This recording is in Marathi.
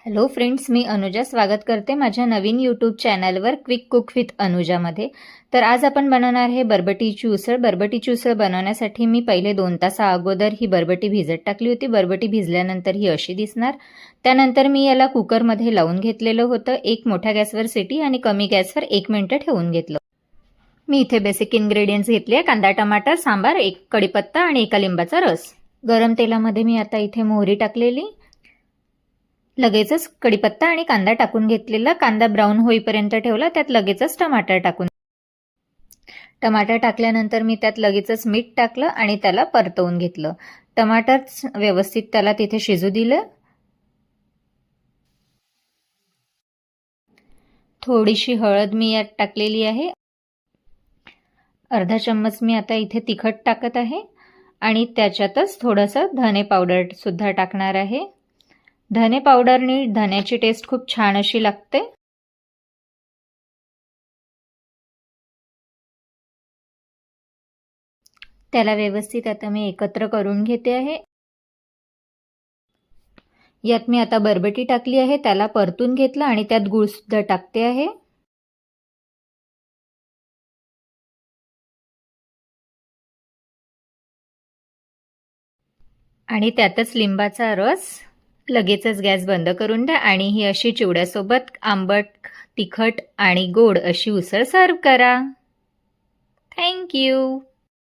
हॅलो फ्रेंड्स, मी अनुजा स्वागत करते माझ्या नवीन यूट्यूब चॅनलवर क्विक कुक विथ अनुजामध्ये। तर आज आपण बनवणार आहे बरबटीची उसळ। बरबटीची उसळ बनवण्यासाठी मी पहिले 2 तास अगोदर ही बरबटी भिजत टाकली होती। बरबटी भिजल्यानंतर ही अशी दिसणार। त्यानंतर मी याला कुकरमध्ये लावून घेतलेलं होतं। एक मोठ्या गॅसवर सिटी आणि कमी गॅसवर 1 मिनिट ठेवून घेतलं। मी इथे बेसिक इन्ग्रेडियंट्स घेतले: कांदा, टमाटर, सांबार, 1 कढीपत्ता आणि 1 लिंबाचा रस। गरम तेलामध्ये मी आता इथे मोहरी टाकलेली, लगेचच कढीपत्ता आणि कांदा टाकून घेतलेला। कांदा ब्राऊन होईपर्यंत ठेवला। त्यात लगेचच टमाटर टाकल्यानंतर मी त्यात लगेचच मीठ टाकलं आणि त्याला परतवून घेतलं। टमाटर व्यवस्थित त्याला तिथे शिजू दिलं। थोडीशी हळद मी यात टाकलेली आहे। अर्धा चम्मच मी आता इथे तिखट टाकत आहे आणि त्याच्यातच थोडंसं धने पावडर सुद्धा टाकणार आहे। धने पावडरने धण्याची टेस्ट खूप छान अशी लागते। त्याला व्यवस्थित आता मी एकत्र करून घेते आहे। यात मी आता बरबटी टाकली आहे, त्याला परतून घेतलं आणि त्यात गूळ सुद्धा टाकते आहे। आणि त्यातच लिंबाचा रस। लगेचच गॅस बंद करून द्या आणि ही अशी चिवड्यासोबत आंबट, तिखट आणि गोड अशी उसळ सर्व करा। Thank you.